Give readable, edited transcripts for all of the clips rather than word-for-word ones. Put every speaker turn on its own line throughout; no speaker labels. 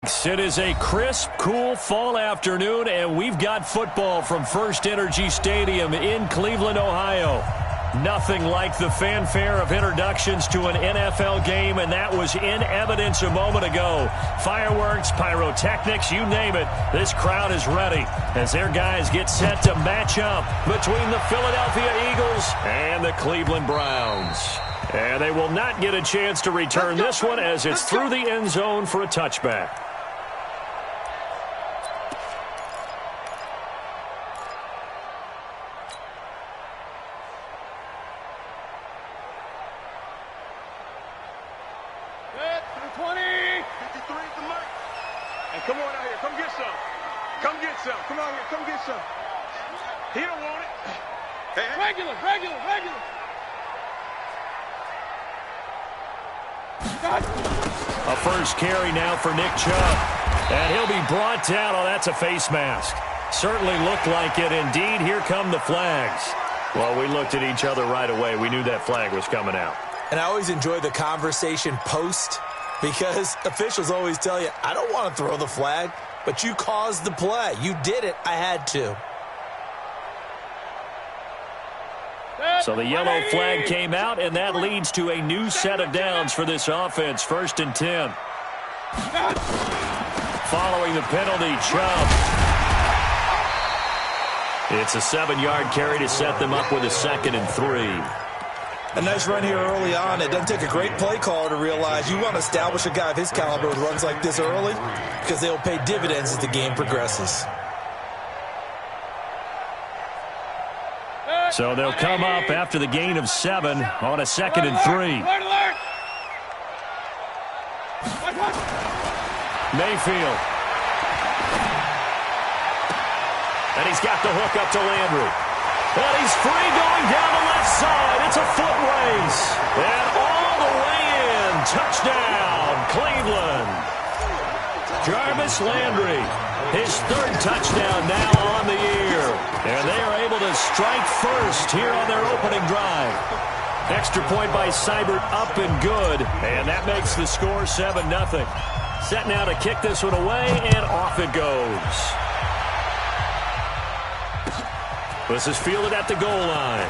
It is a crisp, cool fall afternoon, and we've got football from First Energy Stadium in Cleveland, Ohio. Nothing like the fanfare of introductions to an NFL game, and that was in evidence a moment ago. Fireworks, pyrotechnics, you name it. This crowd is ready as their guys get set to match up between the Philadelphia Eagles and the Cleveland Browns. And they will not get a chance to return this one as it's through the end zone for a touchback.
Come on out here. Come get some. Come get some. Come on here. Come get some. He don't want it. Hey, hey. Regular.
A first carry now for Nick Chubb. And he'll be brought down. Oh, that's a face mask. Certainly looked like it. Indeed, here come the flags. Well, we looked at each other right away. We knew that flag was coming out.
And I always enjoy the conversation post, because officials always tell you, I don't want to throw the flag, but you caused the play. You did it. I had to.
So the yellow flag came out, and that leads to a new set of downs for this offense. 1st and 10. Following the penalty, Chubb. It's a 7-yard carry to set them up with a 2nd and 3.
A nice run here early on. It doesn't take a great play caller to realize you want to establish a guy of his caliber with runs like this early, because they'll pay dividends as the game progresses.
So they'll come up after the gain of 7 on a 2nd and 3. Mayfield. And he's got the hook up to Landry. And he's free going down the left side. It's a foot race. And all the way in. Touchdown, Cleveland. Jarvis Landry, his 3rd touchdown now on the year. And they are able to strike first here on their opening drive. Extra point by Seibert, up and good. And that makes the score 7-0. Set now to kick this one away, and off it goes. This is fielded at the goal line.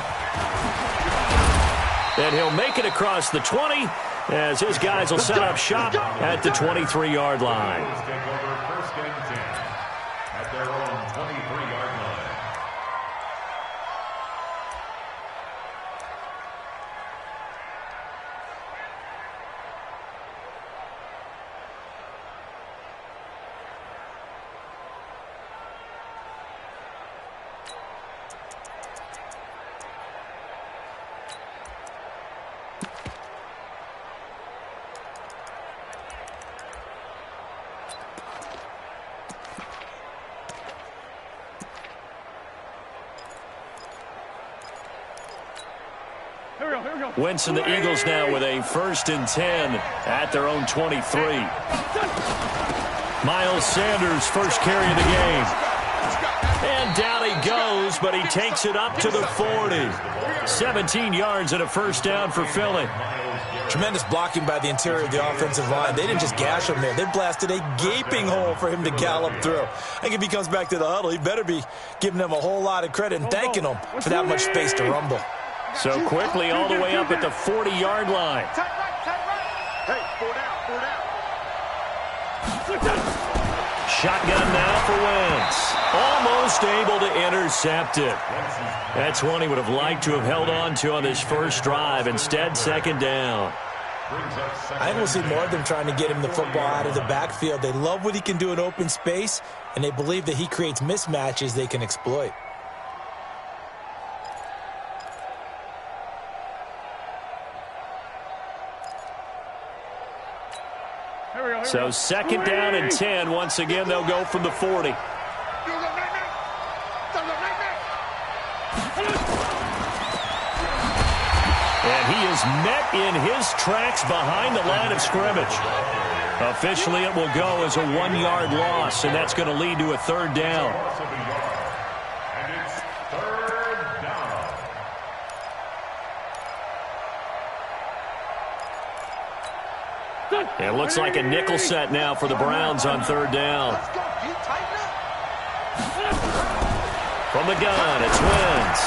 And he'll make it across the 20 as his guys will set up shop at the 23-yard line.
First and 10 at their own 23-yard line.
Wentz and the Eagles now with a 1st and 10 at their own 23. Miles Sanders, first carry of the game. And down he goes, but he takes it up to the 40. 17 yards and a first down for Philly.
Tremendous blocking by the interior of the offensive line. They didn't just gash him there. They blasted a gaping hole for him to gallop through. I think if he comes back to the huddle, he better be giving them a whole lot of credit and thanking them for that much space to rumble.
So quickly all the way up at the 40-yard line.
Hey, 4 down.
Shotgun now for Wentz. Almost able to intercept it. That's one he would have liked to have held on to on this first drive. Instead, 2nd down.
I think we'll see more of them trying to get him the football out of the backfield. They love what he can do in open space, and they believe that he creates mismatches they can exploit.
So 2nd down and 10. Once again, they'll go from the 40. And he is met in his tracks behind the line of scrimmage. Officially, it will go as a 1-yard loss, and that's going to lead to a 3rd down.
And it's 3rd down.
It looks like a nickel set now for the Browns on third down. From the gun, it's Wentz.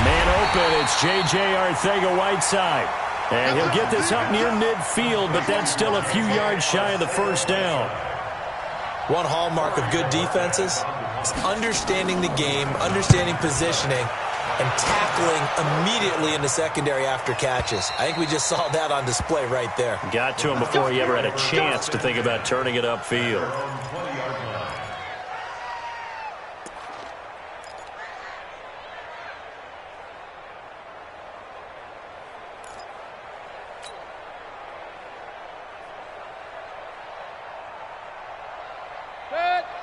Man open, it's J.J. Arcega-Whiteside. And he'll get this up near midfield, but that's still a few yards shy of the first down.
One hallmark of good defenses is understanding the game, understanding positioning, and tackling immediately in the secondary after catches. I think we just saw that on display right there.
Got to him before he ever had a chance to think about turning it upfield.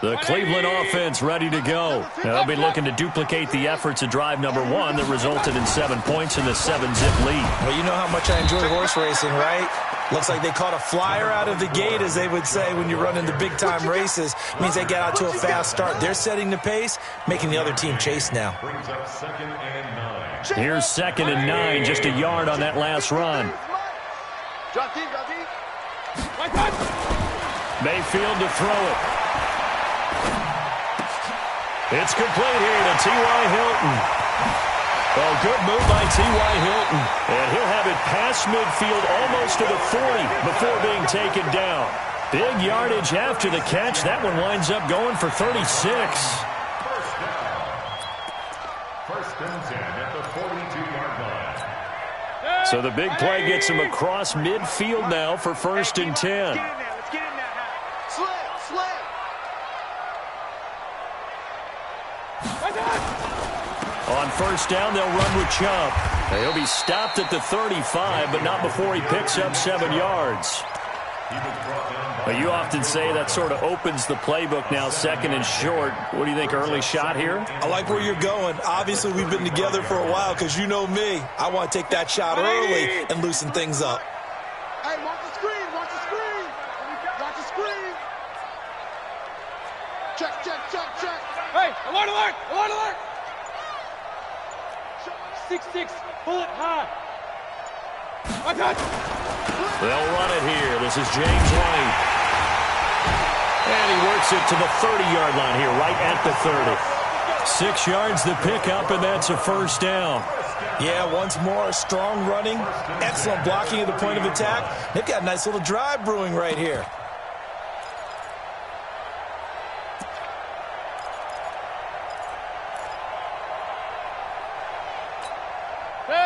The Cleveland offense ready to go. They'll be looking to duplicate the efforts of drive number 1 that resulted in 7 points in the 7-zip lead.
Well, you know how much I enjoy horse racing, right? Looks like they caught a flyer out of the gate, as they would say when you run into big-time races. It means they get out to a fast start. They're setting the pace, making the other team chase now.
Here's 2nd and 9, just a yard on that last run. Mayfield to throw it. It's complete here to T.Y. Hilton. Well, good move by T.Y. Hilton. And he'll have it past midfield almost to the 40 before being taken down. Big yardage after the catch. That one winds up going for 36.
First and 10 at the 42-yard line.
So the big play gets him across midfield now for 1st and 10. On 1st down, they'll run with Chubb. He'll be stopped at the 35, but not before he picks up 7 yards. But you often say that sort of opens the playbook now, 2nd and short. What do you think, early shot here?
I like where you're going. Obviously, we've been together for a while because you know me. I want to take that shot early and loosen things up.
Hey, watch the screen, watch the screen. Watch the screen. Check.
Hey, alert, alert, alert, alert. 6-6, pull it hard.
They'll run it here. This is James White. And he works it to the 30-yard line here, right at the 30. 6 yards the pickup, and that's a 1st down.
Yeah, once more, strong running, excellent blocking at the point of attack. They've got a nice little drive brewing right here.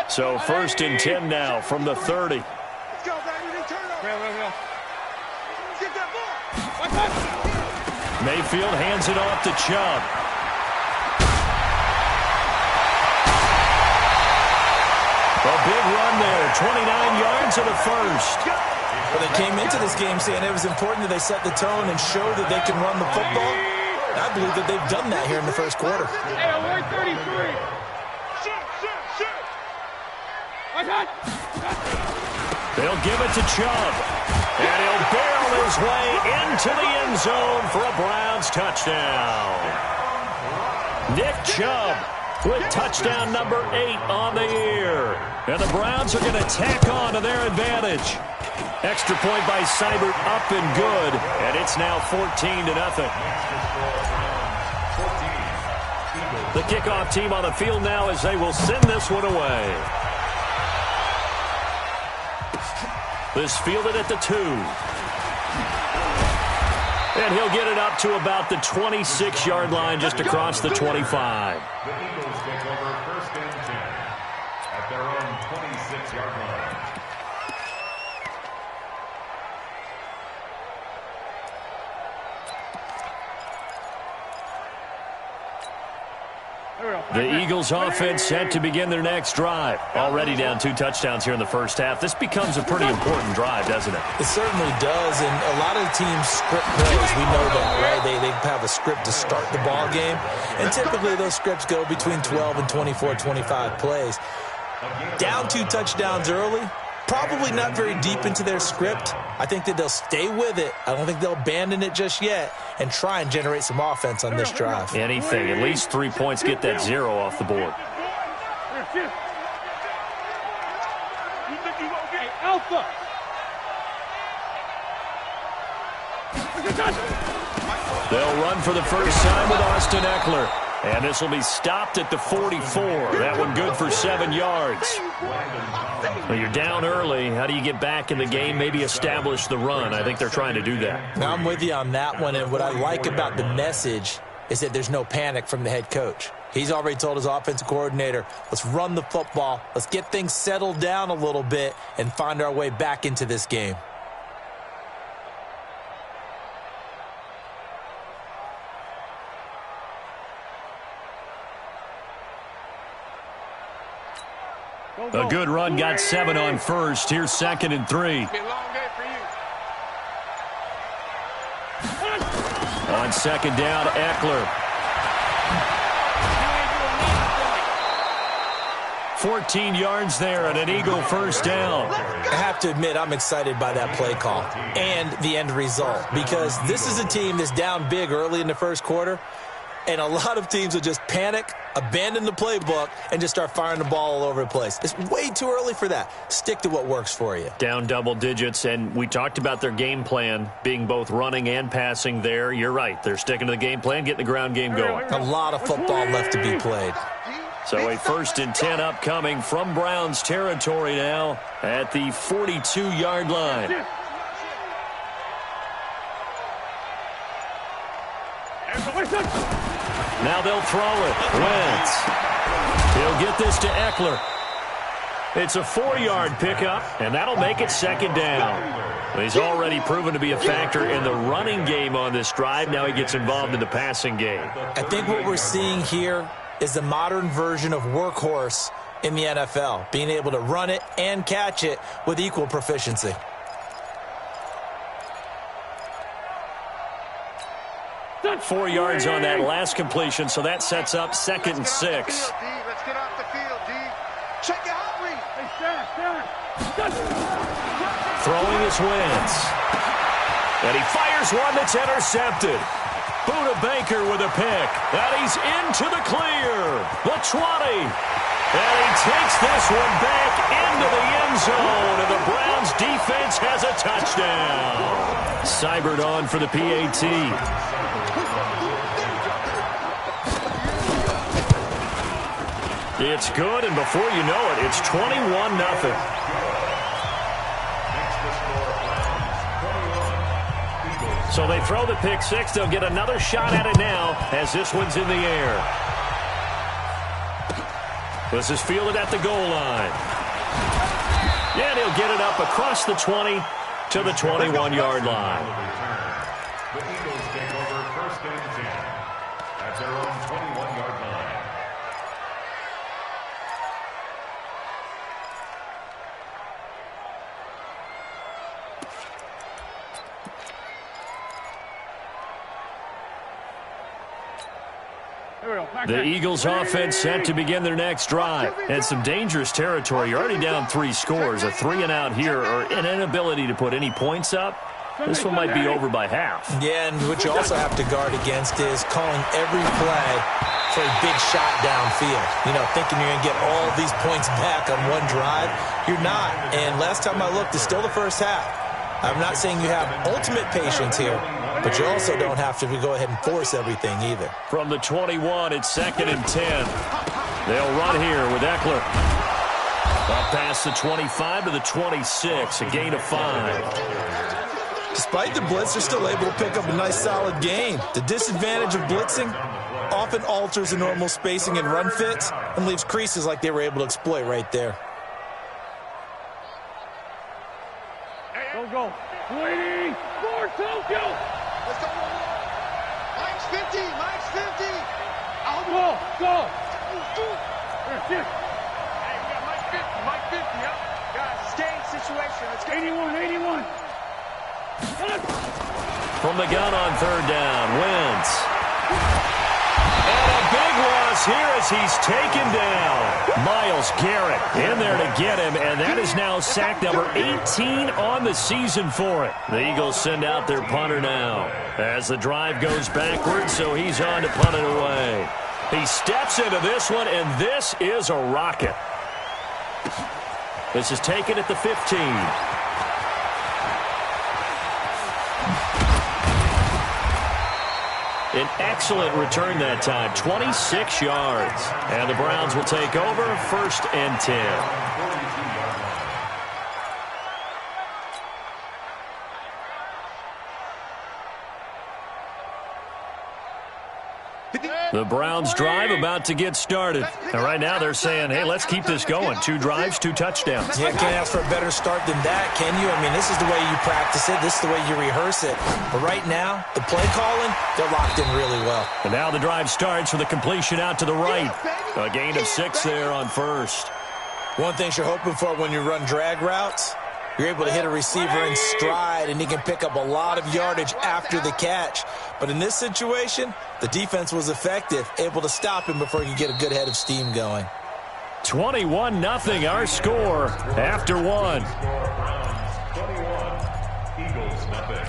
So 1st and 10 now from the 30.
Let's go, baby. Turn up. Get that ball.
Mayfield hands it off to Chubb. A big run there, 29 yards of the 1st.
Well, they came into this game saying it was important that they set the tone and show that they can run the football. I believe that they've done that here in the 1st quarter.
Hey, alert 33.
They'll give it to Chubb. And he'll barrel his way into the end zone for a Browns touchdown. Nick Chubb with touchdown number 8 on the year. And the Browns are going to tack on to their advantage. Extra point by Seibert up and good. And it's now 14-0. The kickoff team on the field now as they will send this one away. This fielded at the 2. And he'll get it up to about the 26-yard line, just across the 25.
The Eagles take over 1st and 10 at their own 26-yard line.
The Eagles offense set to begin their next drive. Already down 2 touchdowns here in the 1st half. This becomes a pretty important drive, doesn't it?
It certainly does, and a lot of teams script plays. We know that, right? They have a script to start the ball game, and typically those scripts go between 12 and 24, 25 plays. Down 2 touchdowns early, probably not very deep into their script. I think that they'll stay with it. I don't think they'll abandon it just yet and try and generate some offense on this drive.
Anything. At least 3 points, get that 0 off the board.
Hey, Alpha.
They'll run for the first time with Austin Eckler. And this will be stopped at the 44. That one good for 7 yards. Well, you're down early. How do you get back in the game, maybe establish the run? I think they're trying to do that.
Now, I'm with you on that one, and what I like about the message is that there's no panic from the head coach. He's already told his offensive coordinator, let's run the football, let's get things settled down a little bit and find our way back into this game.
A good run, got 7 on first. Here's 2nd and 3.
Be a long day for you.
On 2nd down, Eckler. 14 yards there and an Eagle first down.
I have to admit, I'm excited by that play call and the end result, because this is a team that's down big early in the first quarter, and a lot of teams will just panic, abandon the playbook, and just start firing the ball all over the place. It's way too early for that. Stick to what works for you.
Down double digits, and we talked about their game plan being both running and passing there. You're right. They're sticking to the game plan, getting the ground game going.
A lot of football left to be played.
So a 1st and 10 upcoming from Browns territory now at the 42-yard line. Now they'll throw it. Wentz. He'll get this to Eckler. It's a 4-yard pickup, and that'll make it 2nd down. He's already proven to be a factor in the running game on this drive. Now he gets involved in the passing game.
I think what we're seeing here is the modern version of workhorse in the NFL, being able to run it and catch it with equal proficiency.
Done.
4 yards on that last completion, so that sets up 2nd and 6.
Let's get off the field, D. Check your hot read. Hey,
Throwing is Wentz. And he fires one that's intercepted. Buda Baker with a pick. And he's into the clear. The 20. And he takes this one back into the end zone. And the Browns defense has a touchdown. Seibert on for the PAT. It's good, and before you know it, it's 21-0. So they throw the pick six. They'll get another shot at it now as this one's in the air. This is fielded at the goal line. And he'll get it up across the 20 to the 21-yard line.
The Eagles take over 1st and 10 at their own 21-yard line.
The Eagles offense set to begin their next drive. And some dangerous territory. You're already down 3 scores. A 3-and-out here, or an inability to put any points up. This one might be over by half.
Yeah, and what you also have to guard against is calling every play for a big shot downfield. You know, thinking you're going to get all these points back on one drive. You're not. And last time I looked, it's still the first half. I'm not saying you have ultimate patience here, but you also don't have to go ahead and force everything either.
From the 21, it's 2nd and 10. They'll run here with Eckler. Up past the 25 to the 26, a gain of 5.
Despite the blitz, they're still able to pick up a nice solid gain. The disadvantage of blitzing often alters the normal spacing and run fits and leaves creases like they were able to exploit right there.
Go. Waiting for Tokyo.
Let's go. Mike's 50. Mike's 50.
Go. Go.
Hey, we got Mike 50. Mike 50. Yep. Guys, game situation. Let's go.
81.
From the gun on 3rd down, Wentz. And a big loss here as he's taken down. Myles Garrett in there to get him, and that is now sack number 18 on the season for it. The Eagles send out their punter now as the drive goes backwards, so he's on to punt it away. He steps into this one, and this is a rocket. This is taken at the 15. An excellent return that time, 26 yards. And the Browns will take over, 1st and 10. The Browns drive about to get started. And right now they're saying, hey, let's keep this going. 2 drives, 2 touchdowns.
Yeah, can't ask for a better start than that, can you? I mean, this is the way you practice it. This is the way you rehearse it. But right now, the play calling, they're locked in really well.
And now the drive starts with a completion out to the right. A gain of 6 there on 1st.
One thing you're hoping for when you run drag routes, you're able to hit a receiver in stride, and he can pick up a lot of yardage after the catch. But in this situation, the defense was effective, able to stop him before he could get a good head of steam going.
21-0 our score after 1.
Eagles nothing.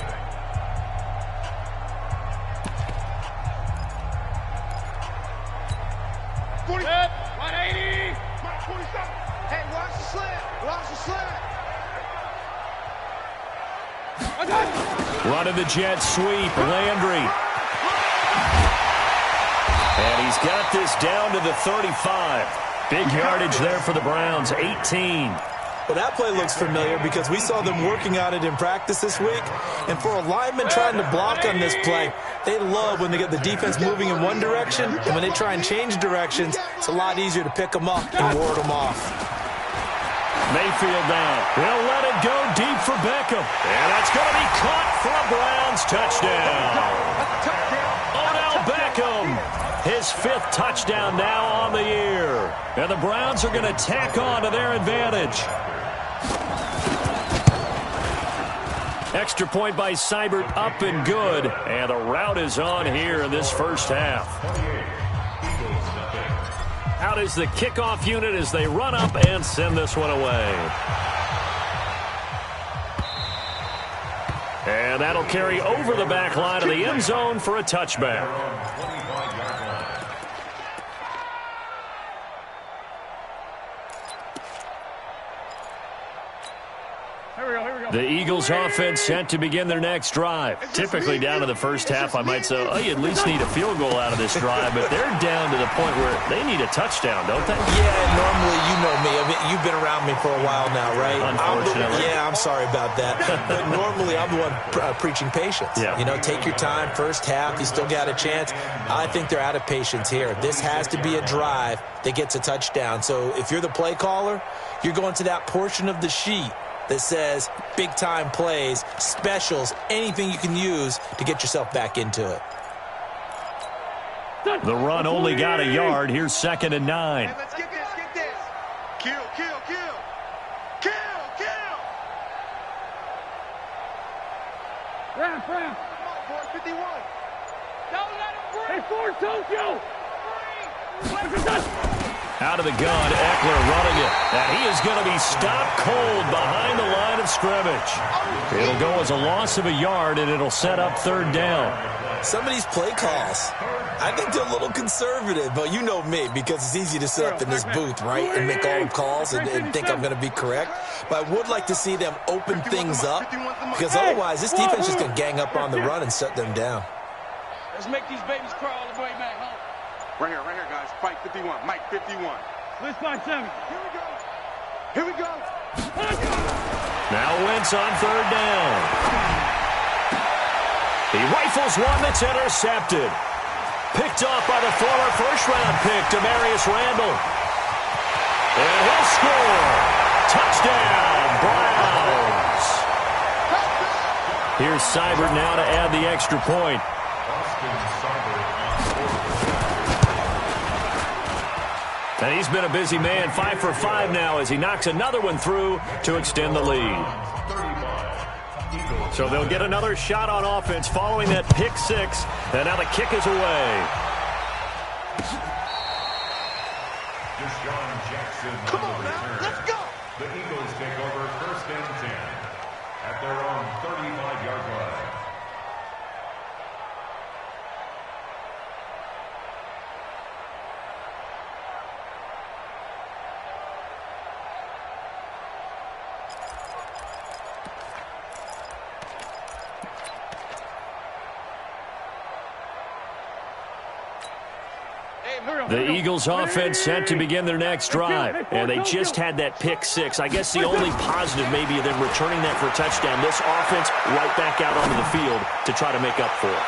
Set, 180.
Hey, watch the slant. Watch the slant.
Running the jet sweep, Landry. And he's got this down to the 35. Big yardage there for the Browns, 18.
Well, that play looks familiar because we saw them working on it in practice this week. And for a lineman trying to block on this play, they love when they get the defense moving in one direction. And when they try and change directions, it's a lot easier to pick them up and ward them off.
Mayfield down. He'll let it go deep for Beckham. And that's going to be caught for a Browns touchdown. Odell Beckham, his 5th touchdown now on the year. And the Browns are going to tack on to their advantage. Extra point by Seibert, up and good. And the route is on here in this first half. Out is the kickoff unit as they run up and send this one away. And that'll carry over the back line of the end zone for a touchback. The Eagles offense set to begin their next drive. Typically down to the first half, I might say, oh, you at least need a field goal out of this drive, but they're down to the point where they need a touchdown, don't they?
Yeah, normally, you know me. I mean, you've been around me for a while now, right?
Unfortunately.
I'm sorry about that. But normally, I'm the one preaching patience.
Yeah.
You know, take your time, first half, you still got a chance. I think they're out of patience here. This has to be a drive that gets a touchdown. So if you're the play caller, you're going to that portion of the sheet that says big-time plays, specials, anything you can use to get yourself back into it.
The run only got a yard. Here's 2nd and 9.
Hey, let's get this, get this. Kill, kill, kill. Kill, kill.
Ramp.
Come on, boy, 51.
Don't let him break. Hey, Ford, Tokyo.
Out of the gun, Eckler running it. And he is going to be stopped cold behind the line of scrimmage. It'll go as a loss of a yard, and it'll set up 3rd down.
Some of these play calls, I think they're a little conservative, but you know me, because it's easy to sit up in this booth, right, and make all the calls and think I'm going to be correct. But I would like to see them open things up, because otherwise this defense is going to gang up on the run and shut them down.
Let's make these babies crawl all the way back home.
Right here, guys. Fight 51. Mike 51.
Let's find 7.
Here we go. Here we go.
Now Wentz on 3rd down. He rifles one that's intercepted. Picked off by the former first-round pick, Demarius Randall. And he'll score. Touchdown, Browns. Here's Seibert now to add the extra point. And he's been a busy man, 5 for 5 now as he knocks another one through to extend the lead. So they'll get another shot on offense following that pick 6. And now the kick is away.
Come on now, let's go.
The Eagles take over 1st and 10 at their own 35-yard line.
The Eagles offense set to begin their next drive, and they just had that pick six. I guess the only positive maybe of them returning that for a touchdown. This offense right back out onto the field to try to make up for it.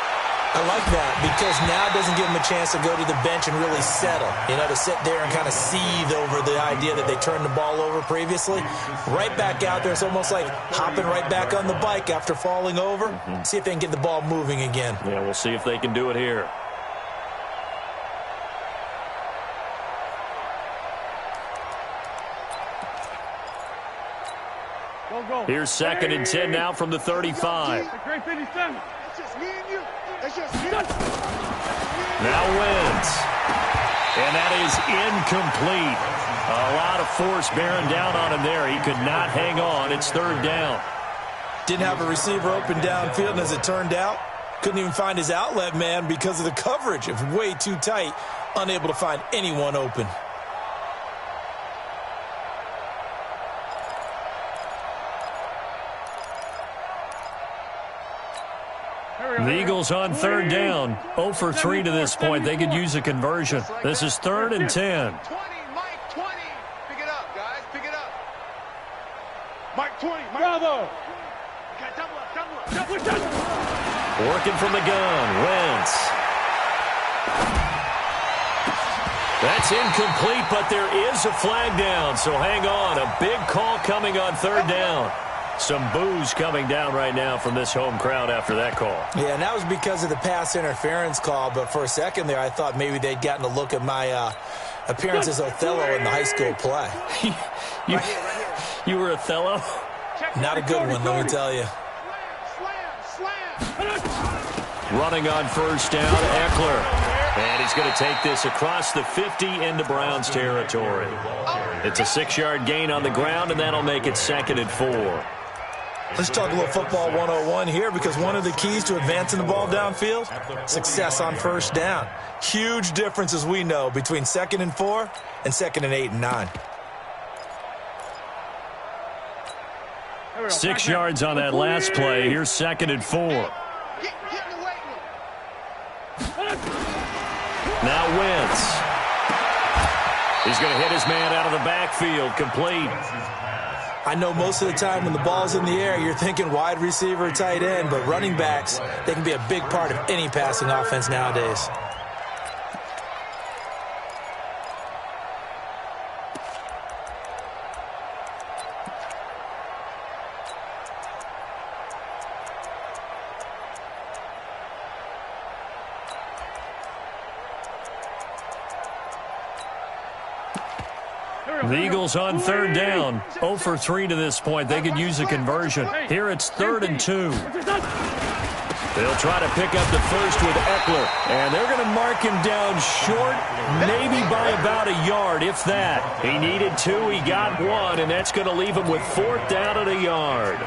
I like that because now it doesn't give them a chance to go to the bench and really settle, to sit there and kind of seethe over the idea that they turned the ball over previously. Right back out there. It's almost like hopping right back on the bike after falling over. See if they can get the ball moving again.
Yeah, we'll see if they can do it here. Here's 2nd and 10 now from the 35. Now Wentz. And that is incomplete. A lot of force bearing down on him there. He could not hang on. It's 3rd down.
Didn't have a receiver open downfield, and as it turned out, couldn't even find his outlet man because of the coverage. It was way too tight, unable to find anyone open.
The Eagles on 3rd down. 0 for 3 to this point. They could use a conversion. This is 3rd and 10.
20, Mike 20. Pick it up, guys. Pick it up. Mike 20. Mike. Bravo. Okay, double up.
Working from the gun. Wentz. That's incomplete, but there is a flag down, so hang on. A big call coming on 3rd down. Some boos coming down right now from this home crowd after that call.
Yeah, and that was because of the pass interference call, but for a second there I thought maybe they'd gotten a look at my appearance as Othello in the high school play.
You were Othello?
Not a good one, let me tell you.
Running on 1st down, Eckler. And he's going to take this across the 50 into Browns territory. It's a 6-yard gain on the ground, and that'll make it 2nd and 4.
Let's talk a little football 101 here, because one of the keys to advancing the ball downfield, success on 1st down. Huge difference, as we know, between 2nd and 4 and 2nd and 8 and 9.
6 yards on that last play. Here's 2nd and 4. Now Wentz. He's going to hit his man out of the backfield. Complete.
I know most of the time when the ball's in the air, you're thinking wide receiver, tight end, but running backs, they can be a big part of any passing offense nowadays.
The Eagles on 3rd down. 0 for 3 to this point. They could use a conversion. Here it's 3rd and 2. They'll try to pick up the first with Eckler. And they're going to mark him down short, maybe by about a yard, if that. He needed 2. He got 1, and that's going to leave him with 4th down at a yard.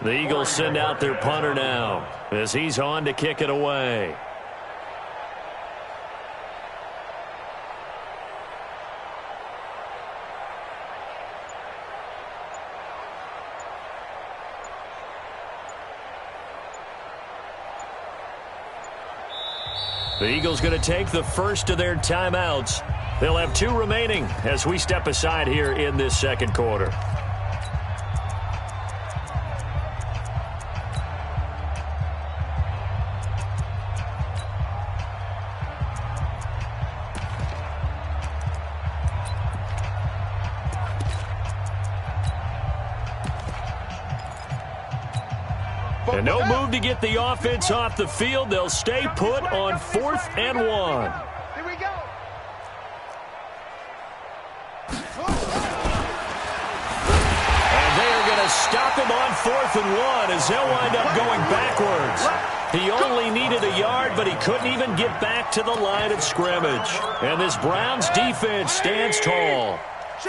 The Eagles send out their punter now as he's on to kick it away. The Eagles going to take the first of their timeouts. They'll have 2 remaining as we step aside here in this 2nd quarter. And no move to get the offense off the field. They'll stay put on 4th and 1.
Here we go.
And they are going to stop him on 4th and 1 as they'll wind up going backwards. He only needed a yard, but he couldn't even get back to the line of scrimmage. And this Browns defense stands tall.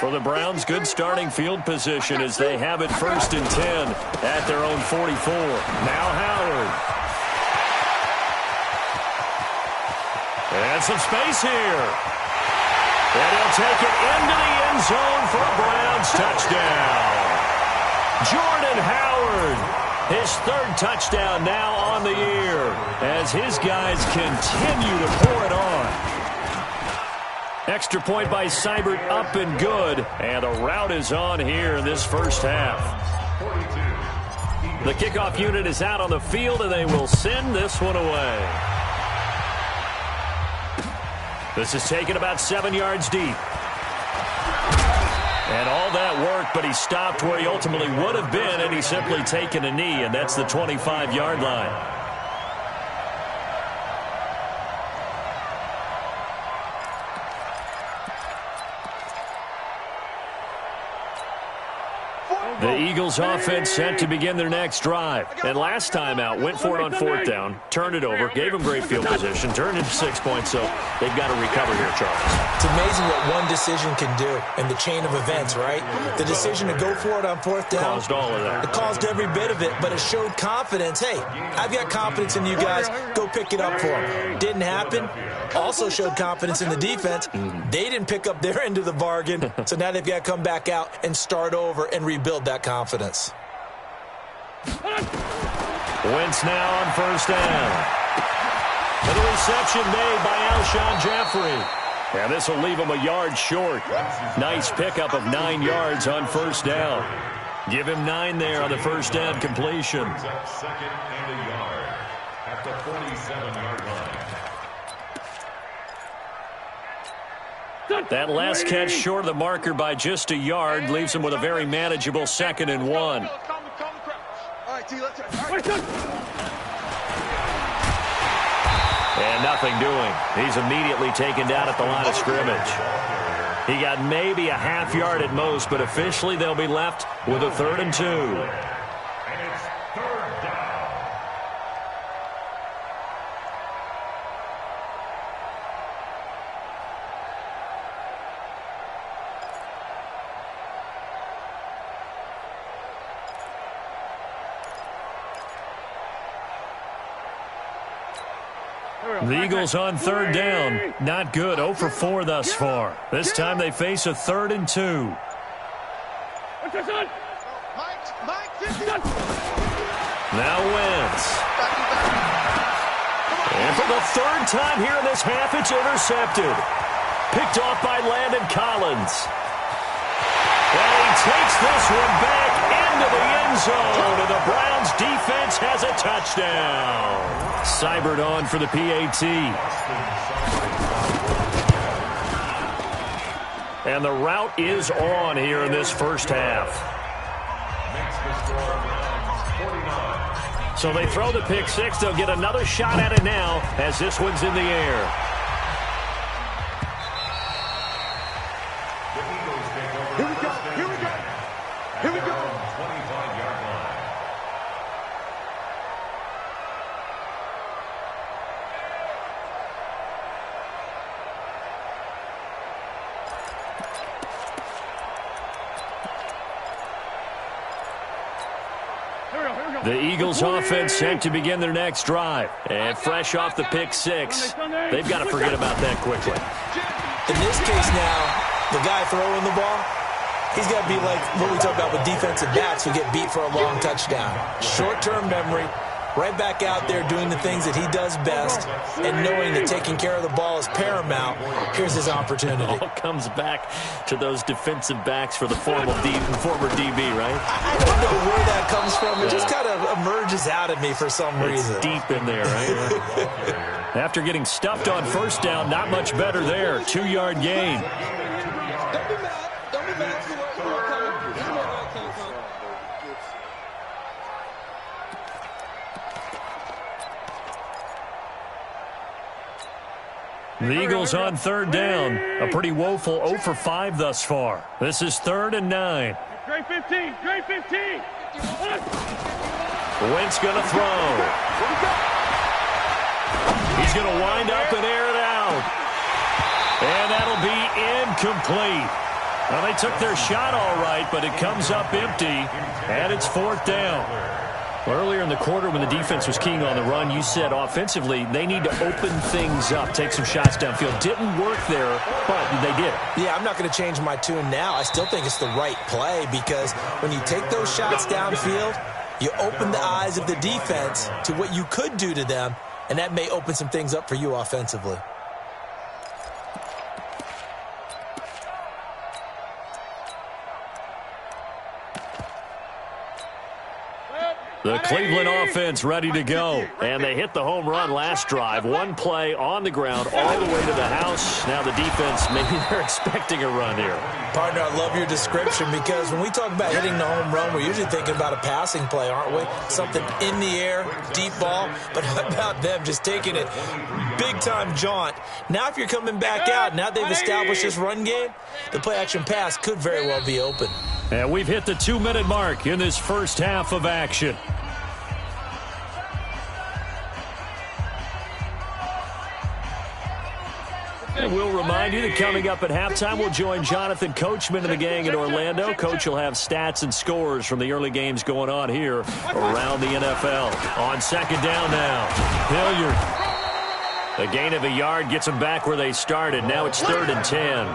For the Browns, good starting field position as they have it 1st and 10 at their own 44. Now Howard. And some space here. And he'll take it into the end zone for a Browns touchdown. Jordan Howard, his third touchdown now on the year as his guys continue to pour it on. Extra point by Seibert, up and good. And the route is on here in this first half. The kickoff unit is out on the field, and they will send this one away. This is taken about 7 yards deep. And all that work, but he stopped where he ultimately would have been, and he's simply taken a knee, and that's the 25-yard line. The Eagles offense set to begin their next drive. And last time out, went for it on fourth down, turned it over, gave them great field position, turned into 6 points, so they've got to recover here, Charles.
It's amazing what one decision can do in the chain of events, right? The decision to go for it on fourth down.
Caused all of that.
It caused every bit of it, but it showed confidence. Hey, I've got confidence in you guys. Go pick it up for them. Didn't happen. Also showed confidence in the defense. They didn't pick up their end of the bargain, so now they've got to come back out and start over and rebuild that confidence.
Wentz now on first down. And the reception made by Alshon Jeffrey. And this will leave him a yard short. Nice pickup of 9 yards on first down. Give him 9 there on the first down completion.
Second and a yard at the 47-yard line.
That last catch short of the marker by just a yard leaves him with a very manageable 2nd and 1. And nothing doing. He's immediately taken down at the line of scrimmage. He got maybe a half yard at most, but officially they'll be left with a 3rd and 2.
And it's 3rd down.
The Eagles on 3rd down. Not good. 0 for 4 thus far. This time they face a 3rd and 2. Now Wentz. And for the 3rd time here in this half, it's intercepted. Picked off by Landon Collins. And he takes this one back into the end zone, and the Browns defense has a touchdown. Seibert on for the PAT. And the route is on here in this first half. So they throw the pick six. They'll get another shot at it now as this one's in the air.
Here we go. Here we go. Here we go.
25-yard line.
The Eagles offense set to begin their next drive. And fresh off the pick six, they've got to forget about that quickly.
In this case now, the guy throwing the ball, he's got to be like what we talk about with defensive backs who get beat for a long touchdown. Short-term memory, right back out there doing the things that he does best, and knowing that taking care of the ball is paramount. Here's his opportunity.
It all comes back to those defensive backs for the former DB, right?
I don't know where that comes from. It just kind of emerges out of me for some reason.
It's deep in there, right? After getting stuffed on first down, not much better there. 2-yard gain.
Don't be mad. Don't be mad. You weren't coming. You weren't coming.
The Eagles on 3rd down. A pretty woeful 0 for 5 thus far. This is 3rd and 9.
Great 15. Great 15.
Wentz going to throw. He's going to wind up and air it out. And that'll be incomplete. Well, they took their shot all right, but it comes up empty, and it's 4th down. Earlier in the quarter when the defense was keying on the run, you said offensively they need to open things up, take some shots downfield. Didn't work there, but they did it.
Yeah, I'm not going to change my tune now. I still think it's the right play because when you take those shots downfield, you open the eyes of the defense to what you could do to them, and that may open some things up for you offensively.
The Cleveland offense ready to go. And they hit the home run last drive. One play on the ground all the way to the house. Now the defense, maybe they're expecting a run here.
Partner, I love your description because when we talk about hitting the home run, we're usually thinking about a passing play, aren't we? Something in the air, deep ball. But how about them just taking it big-time jaunt? Now if you're coming back out, now they've established this run game, the play-action pass could very well be open.
And we've hit the 2-minute mark in this first half of action. And we'll remind you that coming up at halftime, we'll join Jonathan Coachman and the gang in Orlando. Coach will have stats and scores from the early games going on here around the NFL. On second down now, Hilliard. A gain of a yard gets them back where they started. Now it's 3rd and 10.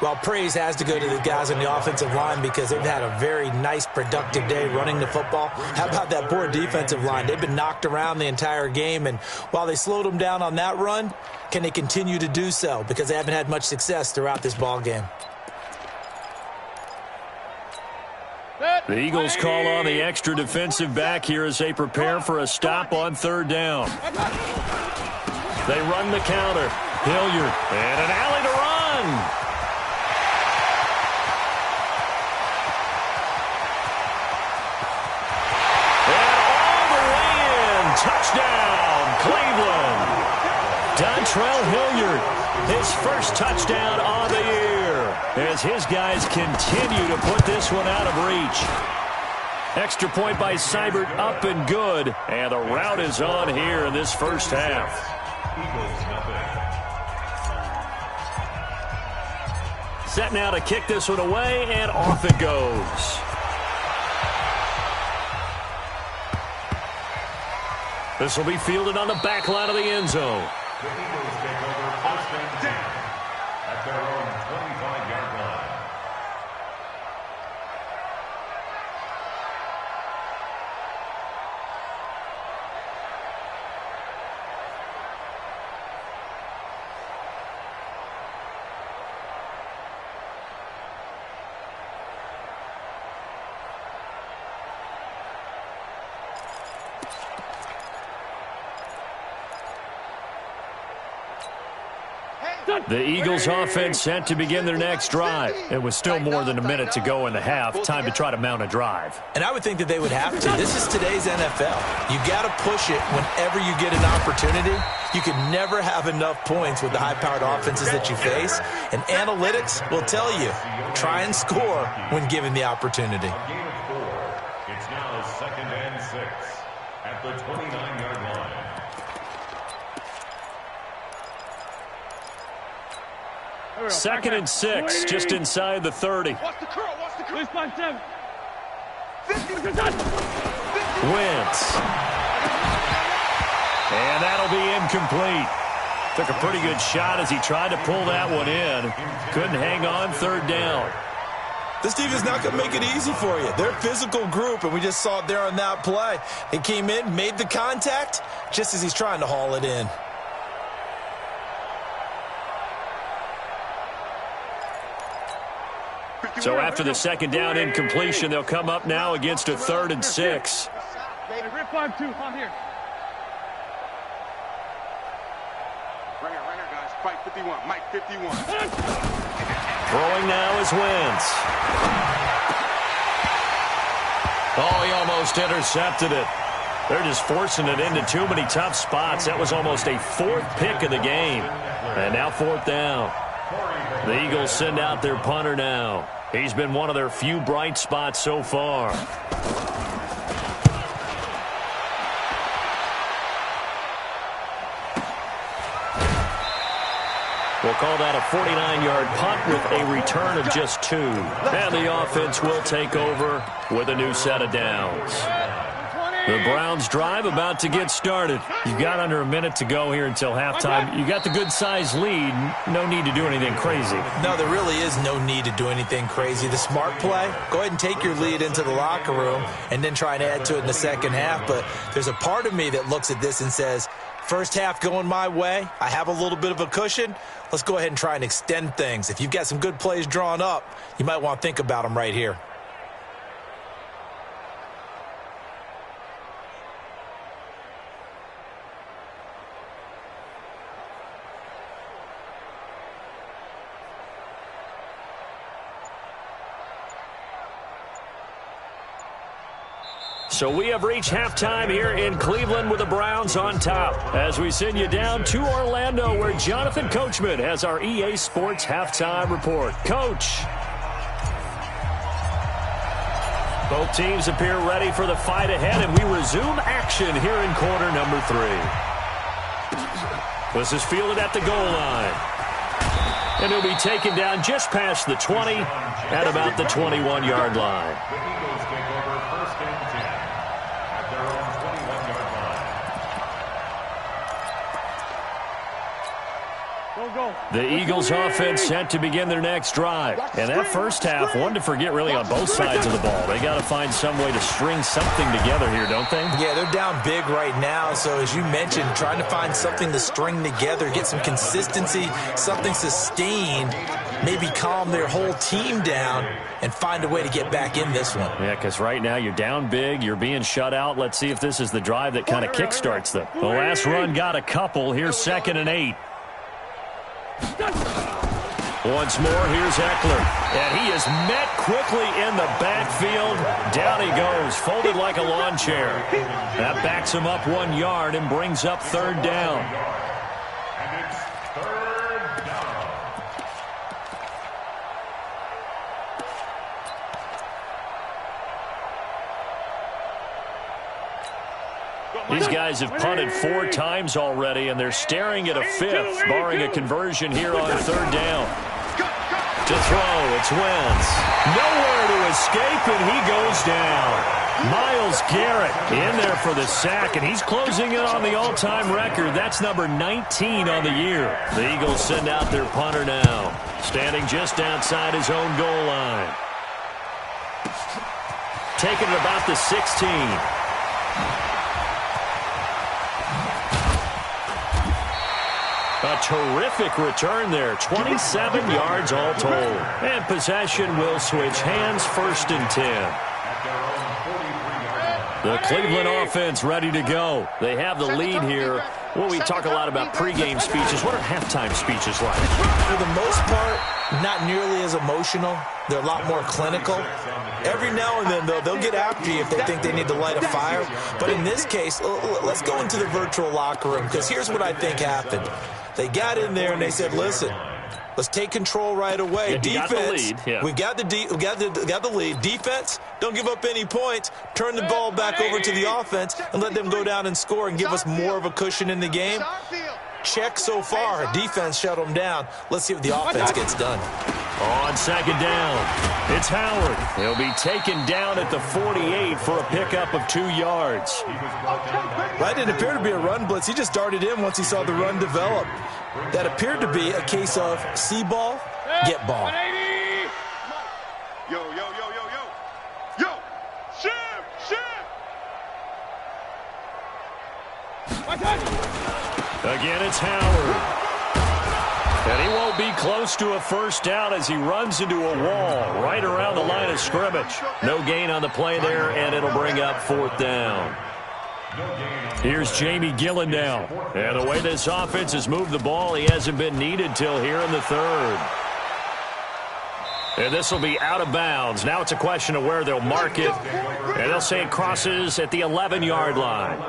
Well, praise has to go to the guys on the offensive line because they've had a very nice, productive day running the football. How about that poor defensive line? They've been knocked around the entire game, and while they slowed them down on that run, can they continue to do so? Because they haven't had much success throughout this ball game.
The Eagles call on the extra defensive back here as they prepare for a stop on 3rd down. They run the counter. Hilliard, and an alley to run. Touchdown, Cleveland. Dontrell Hilliard, his first touchdown on the year as his guys continue to put this one out of reach. Extra point by Seibert, up and good, and the route is on here in this first half. Set now to kick this one away, and off it goes. This will be fielded on the back line of the end zone.
The Eagles take over 1st and 10 at their own 25-yard line.
The Eagles offense set to begin their next drive. It was still more than a minute to go in the half. Time to try to mount a drive.
And I would think that they would have to. This is today's NFL. You got to push it whenever you get an opportunity. You can never have enough points with the high-powered offenses that you face. And analytics will tell you, try and score when given the opportunity.
A gain of 4. It's now 2nd and 6 at the 29-yard line.
Second and 6, just inside the 30.
Watch the curl, watch the curl.
Wentz. And that'll be incomplete. Took a pretty good shot as he tried to pull that one in. Couldn't hang on 3rd down.
This team is not going to make it easy for you. They're a physical group, and we just saw it there on that play. They came in, made the contact, just as he's trying to haul it in.
So after the second down incompletion, they'll come up now against a 3rd and 6.
Rip 5-2 on here. Right here, guys. Fight 51. Mike 51.
Throwing now is Wentz. Oh, he almost intercepted it. They're just forcing it into too many tough spots. That was almost a 4th pick of the game. And now 4th down. The Eagles send out their punter now. He's been one of their few bright spots so far. We'll call that a 49-yard punt with a return of just 2. And the offense will take over with a new set of downs. The Browns drive about to get started. You've got under a minute to go here until halftime. You got the good-sized lead. No need to do anything crazy.
No, there really is no need to do anything crazy. The smart play, go ahead and take your lead into the locker room and then try and add to it in the second half. But there's a part of me that looks at this and says, first half going my way, I have a little bit of a cushion. Let's go ahead and try and extend things. If you've got some good plays drawn up, you might want to think about them right here.
So we have reached halftime here in Cleveland with the Browns on top as we send you down to Orlando where Jonathan Coachman has our EA Sports halftime report. Coach. Both teams appear ready for the fight ahead, and we resume action here in quarter number 3. This is fielded at the goal line. And he'll be taken down just past the 20 at about the 21-yard line. The Eagles offense set to begin their next drive. And that first half, one to forget really on both sides of the ball. They got to find some way to string something together here, don't they?
Yeah, they're down big right now. So as you mentioned, trying to find something to string together, get some consistency, something sustained, maybe calm their whole team down and find a way to get back in this one.
Yeah, because right now you're down big, you're being shut out. Let's see if this is the drive that kind of kickstarts them. The last run got a couple. Here's 2nd and 8. Once more, here's Eckler. And he is met quickly in the backfield. Down he goes, folded like a lawn chair. That backs him up 1 yard and brings up 3rd down.
And it's 3rd down.
These guys have punted 4 times already, and they're staring at a 5th, barring a conversion here on 3rd down. To throw, it's Wentz. Nowhere to escape, and he goes down. Myles Garrett in there for the sack, and he's closing in on the all-time record. That's number 19 on the year. The Eagles send out their punter now, standing just outside his own goal line. Taking it about the 16. A terrific return there. 27 yards all told. And possession will switch hands, 1st and 10. The Cleveland offense ready to go. They have the lead here. Well, we talk a lot about pregame speeches. What are halftime speeches like?
For the most part, not nearly as emotional. They're a lot more clinical. Every now and then, though, they'll get after you if they think they need to light a fire. But in this case, let's go into the virtual locker room, because here's what I think happened. They got in there and they said, listen, let's take control right away. Defense, we've got the lead. Defense, don't give up any points. Turn the ball back over to the offense and let them go down and score and give us more of a cushion in the game. Check so far. Defense shut them down. Let's see what the offense gets done.
On 2nd down, it's Howard. He'll be taken down at the 48 for a pickup of 2 yards.
That didn't appear to be a run blitz. He just darted in once he saw the run develop. That appeared to be a case of see ball, get ball.
Yo, yo, yo, yo, yo. Yo, shift.
Again, it's Howard. And he won't be close to a 1st down as he runs into a wall right around the line of scrimmage. No gain on the play there, and it'll bring up 4th down. Here's Jamie Gillen now. And the way this offense has moved the ball, he hasn't been needed till here in the 3rd. And this will be out of bounds. Now it's a question of where they'll mark it. And they'll say it crosses at the 11-yard line.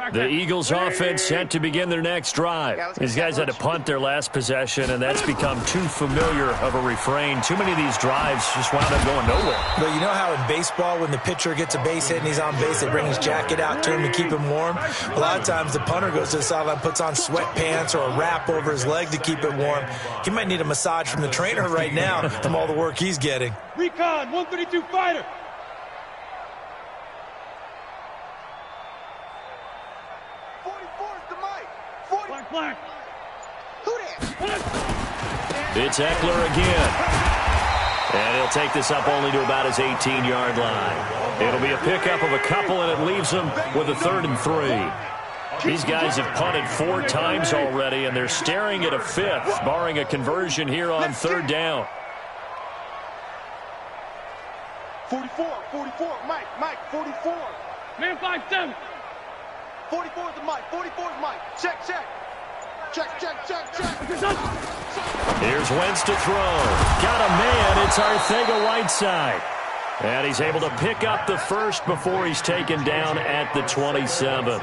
The Eagles offense set to begin their next drive. These guys had to punt their last possession, and that's become too familiar of a refrain. Too many of these drives just wound up going nowhere.
Well, you know how in baseball when the pitcher gets a base hit and he's on base, they bring his jacket out to him to keep him warm? A lot of times the punter goes to the sideline, puts on sweatpants or a wrap over his leg to keep it warm. He might need a massage from the trainer right now from all the work he's getting.
Recon, 132 fighter.
44's the mic. 40.
Black.
Who that?
It's Eckler again. And he'll take this up only to about his 18-yard line. It'll be a pickup of a couple, and it leaves them with a 3rd and 3. These guys have punted 4 times already, and they're staring at a 5th, barring a conversion here on 3rd down.
44, Mike, 44.
Man 5-7.
44 is the mic, 44 is Mike. Check.
Here's Wentz to throw. Got a man. It's Arcega-Whiteside. And he's able to pick up the first before he's taken down at the 27.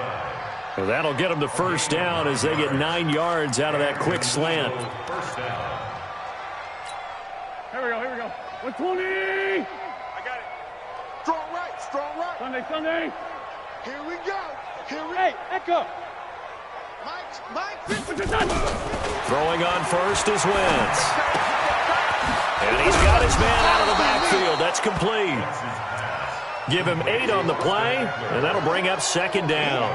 Well, that'll get him the 1st down as they get 9 yards out of that quick slant.
Here we go. 120.
I got it. Strong right.
Sunday.
Here we go.
Hey, Echo.
Mike.
Throwing on first is Wentz. And he's got his man out of the backfield. That's complete. Give him 8 on the play, and that'll bring up 2nd down.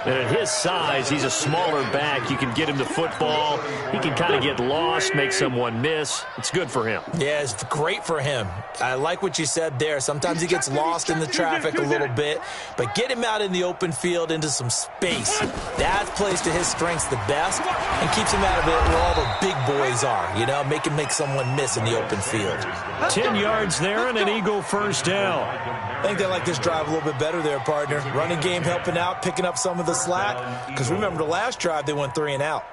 And at his size, he's a smaller back. You can get him the football. He can kind of get lost, make someone miss. It's good for him.
Yeah, it's great for him. I like what you said there. Sometimes he gets lost in the traffic a little bit, but get him out in the open field into some space. That plays to his strengths the best and keeps him out of it where all the big boys are, you know, make him make someone miss in the open field.
10 yards there and an Eagle 1st down.
I think they like this drive a little bit better there, partner. Running game helping out, picking up some of the slack. Because remember, the last drive, they went 3 and out.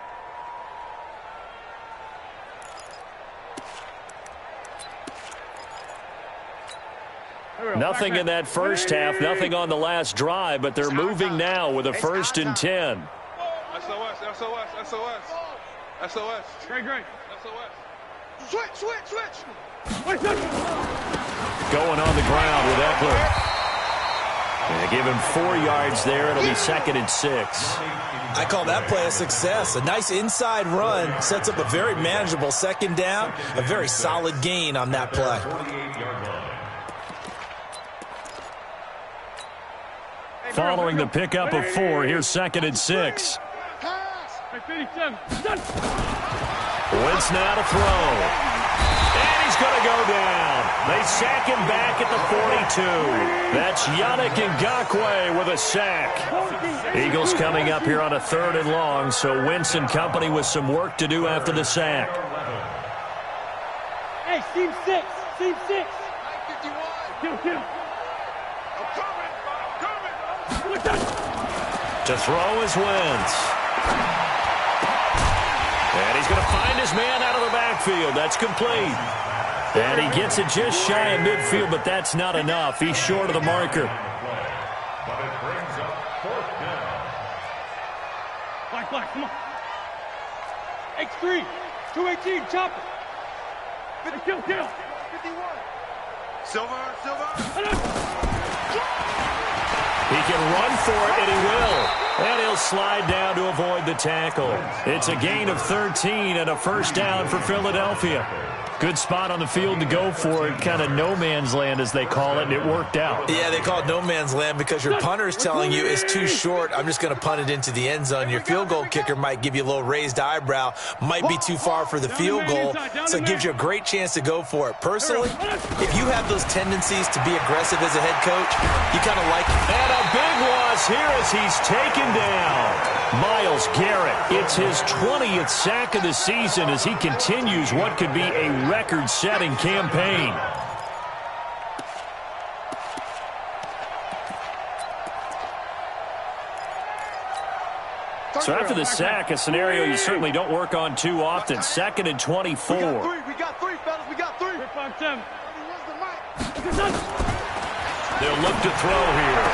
Nothing in that first half, nothing on the last drive, but they're moving now with a 1st and 10.
SOS.
Great.
Switch.
Going on the ground with Eckler. And give him 4 yards there. It'll be 2nd and 6.
I call that play a success. A nice inside run sets up a very manageable 2nd down. A very solid gain on that play.
Following the pickup of 4, here's 2nd and 6. Wentz now to throw. And he's going to go down. They sack him back at the 42. That's Yannick Ngakoue with a sack. Eagles coming up here on a 3rd and long, so Wentz and company with some work to do after the sack.
Hey, Team 6.
51.
Kill.
I'm coming.
To throw is Wentz. And he's going to find his man out of the backfield. That's complete. And he gets it just shy of midfield, but that's not enough. He's short of the marker.
But it brings up 4th down.
Black, come on. X3, 218, chop it. Kill.
51. Silver.
He can run for it, and he will. And he'll slide down to avoid the tackle. It's a gain of 13 and a 1st down for Philadelphia. Good spot on the field to go for it, kind of no man's land as they call it, and it worked out.
Yeah, they call it no man's land because your punter is telling you it's too short. I'm just going to punt it into the end zone. Your field goal kicker might give you a little raised eyebrow, might be too far for the field goal, so it gives you a great chance to go for it. Personally, if you have those tendencies to be aggressive as a head coach, you kind of like it.
And a big loss here as he's taken down. Myles Garrett, it's his 20th sack of the season as he continues what could be a record-setting campaign. So after the sack, a scenario you certainly don't work on too often. 2nd and 24.
We got 3, fellas. We got 3.
5-10.
Where's the mic?
They'll look to throw here.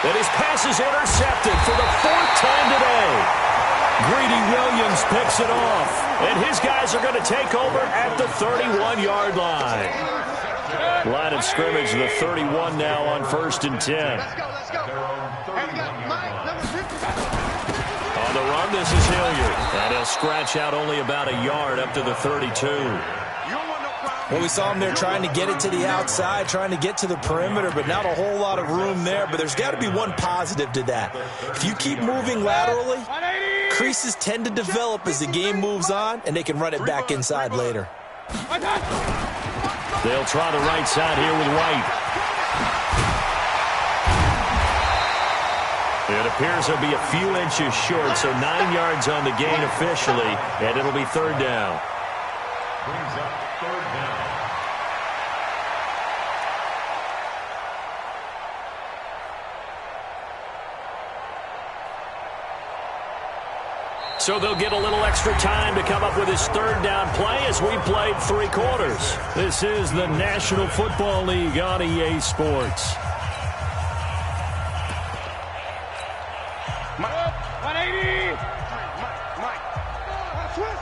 And his pass is intercepted for the 4th time today. Greedy Williams picks it off. And his guys are going to take over at the 31-yard line. Line of scrimmage, the 31 now on 1st and 10.
Let's go. Hey, we got Mike, number 50.
On the run, this is Hilliard. And he'll scratch out only about a yard up to the 32.
Well, we saw him there trying to get it to the outside, trying to get to the perimeter, but not a whole lot of room there. But there's got to be one positive to that. If you keep moving laterally, creases tend to develop as the game moves on, and they can run it back inside later.
They'll try the right side here with White. It appears he'll be a few inches short, so 9 yards on the gain officially, and it'll be 3rd down.
Brings up 3rd down.
So they'll get a little extra time to come up with his 3rd down play as we played 3 quarters. This is the National Football League on EA Sports.
180. Mike. Switch.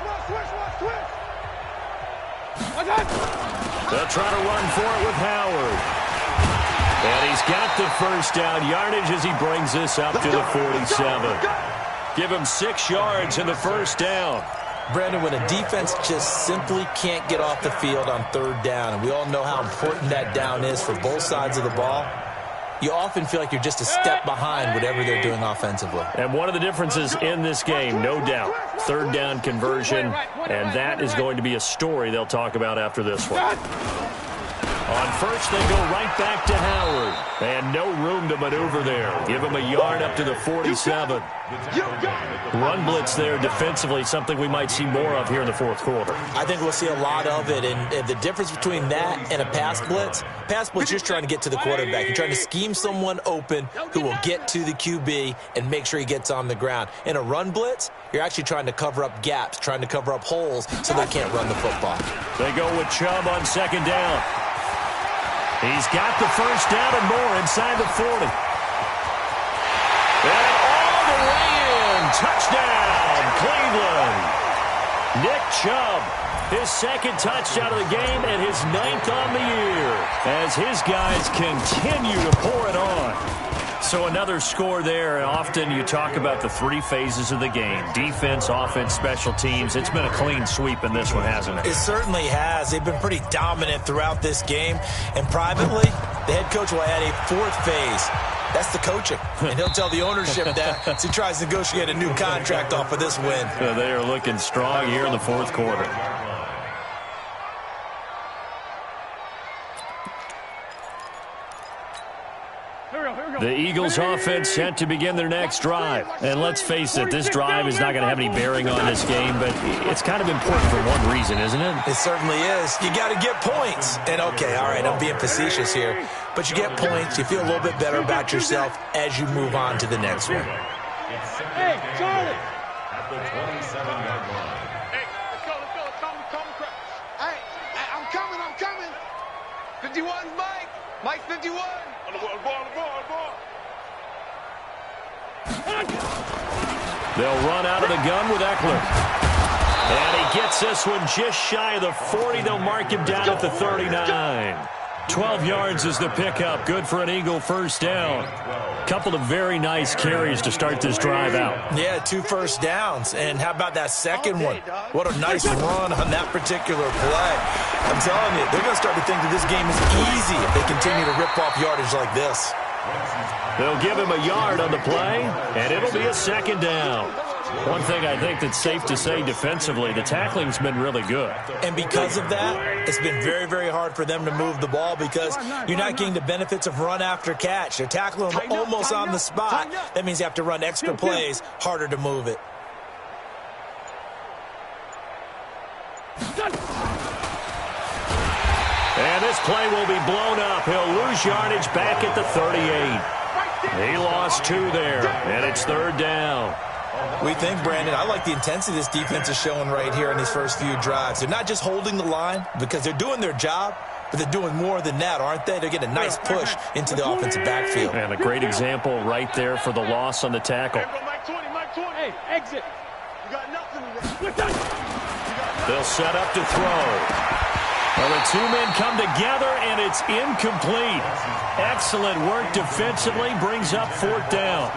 They'll try to run for it with Howard. And he's got the 1st down yardage as he brings this up to the 47. Give him 6 yards in the 1st down.
Brandon, when a defense just simply can't get off the field on 3rd down, and we all know how important that down is for both sides of the ball, you often feel like you're just a step behind whatever they're doing offensively.
And one of the differences in this game, no doubt, 3rd down conversion, and that is going to be a story they'll talk about after this one. On 1st, they go right back to Howard. And no room to maneuver there. Give him a yard up to the 47. Run blitz there defensively, something we might see more of here in the 4th quarter.
I think we'll see a lot of it. And the difference between that and a pass blitz you're just trying to get to the quarterback. You're trying to scheme someone open who will get to the QB and make sure he gets on the ground. In a run blitz, you're actually trying to cover up gaps, trying to cover up holes so they can't run the football.
They go with Chubb on 2nd down. He's got the 1st down and more inside the 40. And all the way in. Touchdown, Cleveland. Nick Chubb, his 2nd touchdown of the game and his 9th on the year as his guys continue to pour it on. So another score there. Often you talk about the 3 phases of the game. Defense, offense, special teams. It's been a clean sweep in this one, hasn't it?
It certainly has. They've been pretty dominant throughout this game. And privately, the head coach will add a 4th phase. That's the coaching. And he'll tell the ownership that as he tries to negotiate a new contract off of this win.
They are looking strong here in the 4th quarter. The Eagles offense set to begin their next drive. And let's face it, this drive is not going to have any bearing on this game, but it's kind of important for one reason, isn't it?
It certainly is. You got to get points. And okay, all right, I'm being facetious here, but you get points, you feel a little bit better about yourself as you move on to the next one.
Hey, Charlie.
At the 27-yard line.
Hey, let's go. Come. Hey, I'm coming. 51's Mike. Mike 51. On the ball.
They'll run out of the gun with Eckler. And he gets this one just shy of the 40. They'll mark him down at the 39. 12 yards is the pickup. Good for an Eagle 1st down. Couple of very nice carries to start this drive out.
Yeah, 2 first downs. And how about that second one? What a nice run on that particular play. I'm telling you, they're going to start to think that this game is easy if they continue to rip off yardage like this.
They'll give him a yard on the play, and it'll be a 2nd down. One thing I think that's safe to say defensively, the tackling's been really good.
And because of that, it's been very, very hard for them to move the ball because you're not getting the benefits of run after catch. They're tackling them almost on the spot. That means you have to run extra plays, harder to move it.
And this play will be blown up. He'll lose yardage back at the 38. He lost 2 there, and it's 3rd down.
We think, Brandon, I like the intensity this defense is showing right here in these first few drives. They're not just holding the line because they're doing their job, but they're doing more than that, aren't they? They're getting a nice push into the offensive backfield.
And a great example right there for the loss on the tackle.
Mike 20, Mike 20. Hey, exit. You got nothing to run.
They'll set up to throw. Well, the two men come together, and it's incomplete. Excellent work defensively, brings up 4th down.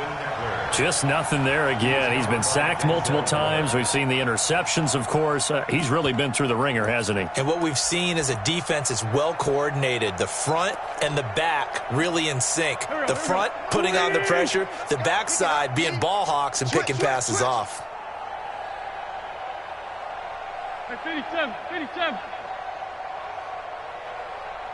Just nothing there again. He's been sacked multiple times. We've seen the interceptions, of course. He's really been through the ringer, hasn't he?
And what we've seen is a defense that's well coordinated. The front and the back really in sync. The front putting on the pressure, the backside being ball hawks and picking passes off.
57, 57.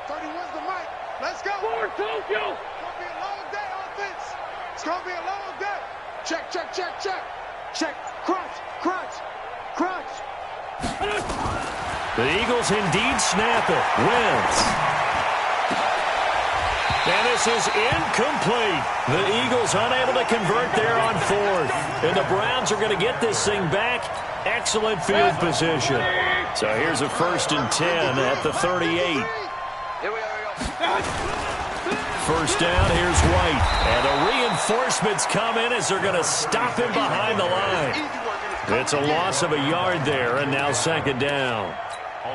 31's the mic. Let's go. Forward, Tokyo. It's going to be a long day, offense. It's going to be a long day. Check, check, check, check. Check. Crunch, crunch, crunch.
The Eagles indeed snap it. Wins. And this is incomplete. The Eagles unable to convert there on 4th. And the Browns are going to get this thing back. Excellent field position. So here's a 1st and 10 at the 38.
Here we go.
1st down, here's White. And the reinforcements come in as they're going to stop him behind the line. It's a loss of a yard there, and now 2nd down.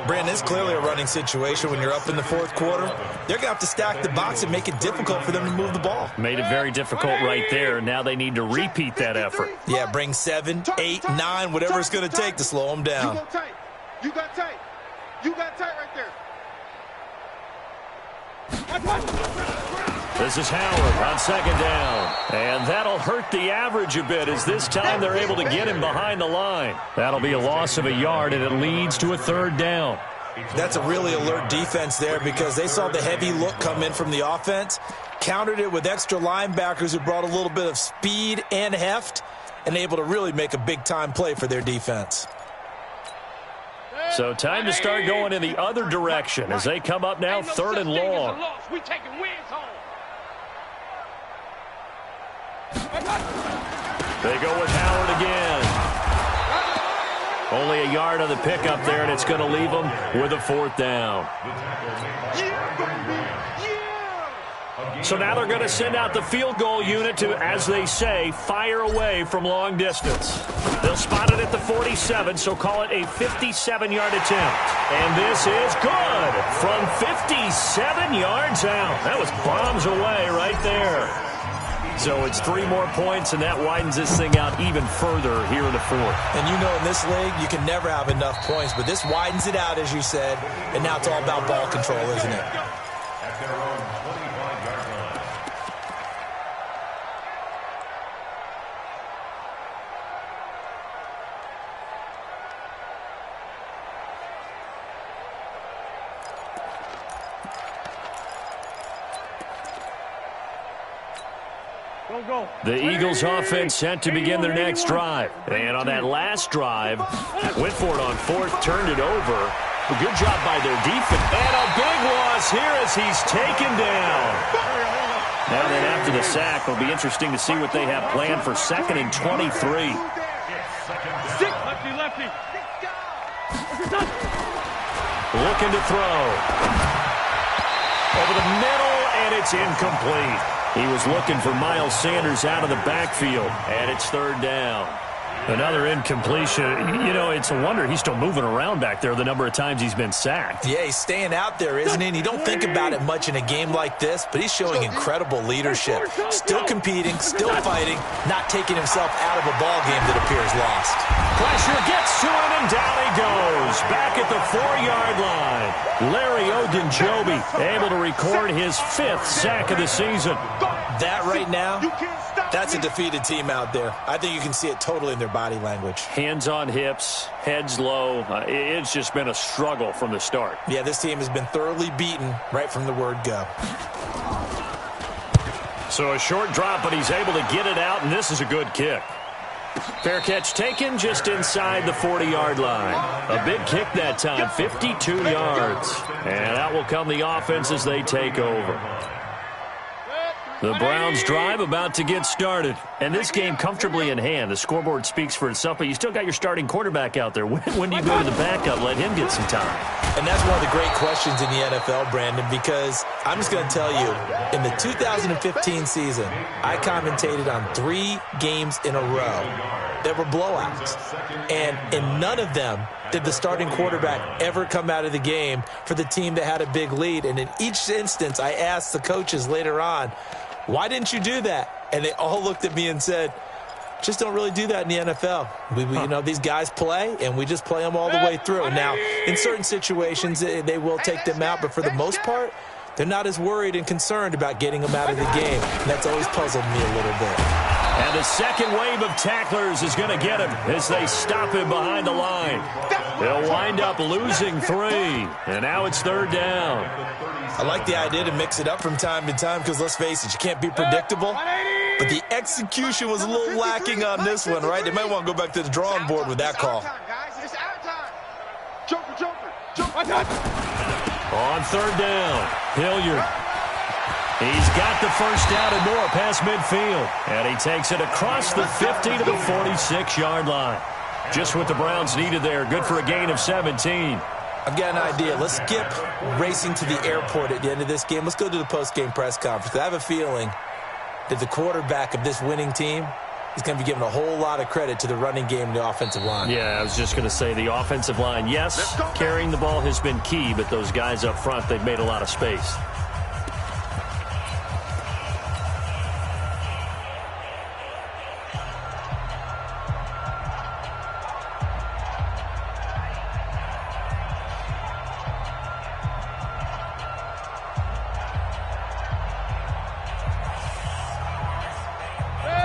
Brandon, it's clearly a running situation when you're up in the 4th quarter. They're going to have to stack the box and make it difficult for them to move the ball.
Made it very difficult right there. Now they need to repeat that effort.
Yeah, bring 7, 8, 9, whatever it's going to take to slow them down.
You go tight. You got tight. You got tight right there.
This is Howard on 2nd down. And that'll hurt the average a bit as this time they're able to get him behind the line. That'll be a loss of a yard, and it leads to a 3rd down.
That's a really alert defense there because they saw the heavy look come in from the offense, countered it with extra linebackers who brought a little bit of speed and heft, and able to really make a big-time play for their defense.
So time to start going in the other direction as they come up now 3rd and long.
We taking wins home.
They go with Howard again. Only a yard on the pickup there, and it's going to leave them with a 4th down. So now they're going to send out the field goal unit to, as they say, fire away from long distance. They'll spot it at the 47, so call it a 57-yard attempt. And this is good from 57 yards out. That was bombs away right there. So it's 3 more points, and that widens this thing out even further here in the 4th.
And you know in this league, you can never have enough points, but this widens it out, as you said, and now it's all about ball control, isn't it?
At their own 25-yard line.
The Eagles offense set to begin their next drive. And on that last drive, went for it on 4th, turned it over. A good job by their defense. And a big loss here as he's taken down. Now then after the sack, it'll be interesting to see what they have planned for 2nd and 23.
Lefty.
Looking to throw. Over the middle, and it's incomplete. He was looking for Miles Sanders out of the backfield, and it's 3rd down. Another incompletion. You know, it's a wonder he's still moving around back there the number of times he's been sacked.
Yeah, he's staying out there, isn't he? And you don't think about it much in a game like this, but he's showing incredible leadership. Still competing, still fighting, not taking himself out of a ball game that appears lost.
Pressure gets to him, and down he goes. Back at the 4-yard line. Larry Ogunjobi able to record his 5th sack of the season.
That right now, that's a defeated team out there. I think you can see it totally in their body language.
Hands on hips, heads low. It's just been a struggle from the start.
Yeah, this team has been thoroughly beaten right from the word go.
So a short drop, but he's able to get it out, and this is a good kick. Fair catch taken just inside the 40-yard line. A big kick that time, 52 yards. And out will come the offense as they take over. The Browns drive about to get started. And this game comfortably in hand. The scoreboard speaks for itself, but you still got your starting quarterback out there. When do you go to the backup? Let him get some time.
And that's one of the great questions in the NFL, Brandon, because I'm just going to tell you, in the 2015 season, I commentated on 3 games in a row. There were blowouts. And in none of them did the starting quarterback ever come out of the game for the team that had a big lead. And in each instance, I asked the coaches later on, why didn't you do that? And they all looked at me and said, just don't really do that in the NFL. You know, these guys play, and we just play them all the way through. Now, in certain situations, they will take them out, but for the most part, they're not as worried and concerned about getting them out of the game. And that's always puzzled me a little bit.
And the second wave of tacklers is going to get him as they stop him behind the line. They'll wind up losing 3, and now it's 3rd down.
I like the idea to mix it up from time to time because, let's face it, you can't be predictable. But the execution was a little lacking on this one, right? They might want to go back to the drawing board with that call.
On 3rd down, Hilliard. He's got the first down and more past midfield. And he takes it across the 50 to the 46-yard line. Just what the Browns needed there. Good for a gain of 17.
I've got an idea. Let's skip racing to the airport at the end of this game. Let's go to the post-game press conference. I have a feeling that the quarterback of this winning team is going to be given a whole lot of credit to the running game and the offensive line.
Yeah, I was just going to say the offensive line, yes, carrying the ball has been key, but those guys up front, they've made a lot of space.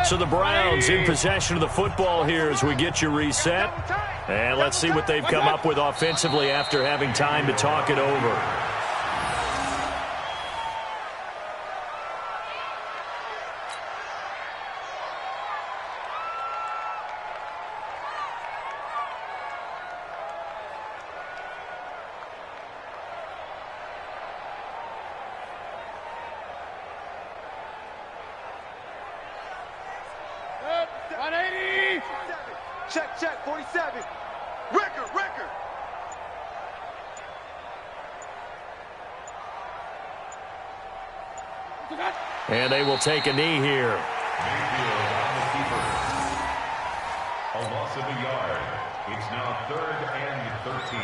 So the Browns in possession of the football here as we get you reset. And let's see what they've come up with offensively after having time to talk it over.
Check, 47. Ricker.
And they will take a knee here.
Mayfield on the keeper. A loss of a yard. It's now 3rd and 13.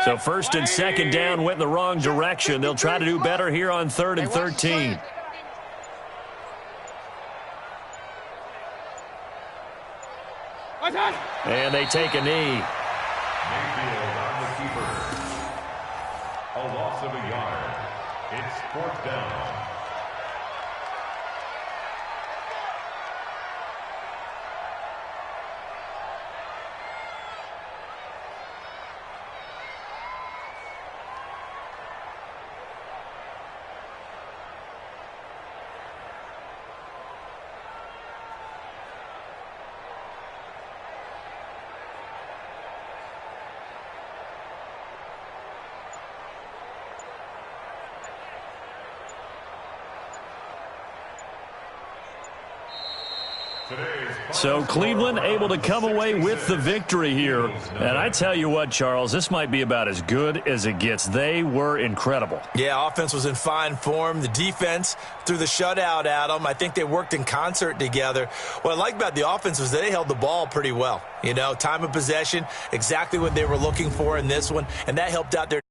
So 1st and 2nd down went in the wrong direction. They'll try to do better here on 3rd and 13. And they take a knee.
Mayfield on the keeper. A loss of a yard. It's 4th down.
So Cleveland able to come away with the victory here. And I tell you what, Charles, this might be about as good as it gets. They were incredible.
Yeah, offense was in fine form. The defense threw the shutout at them. I think they worked in concert together. What I like about the offense was they held the ball pretty well. You know, time of possession, exactly what they were looking for in this one. And that helped out their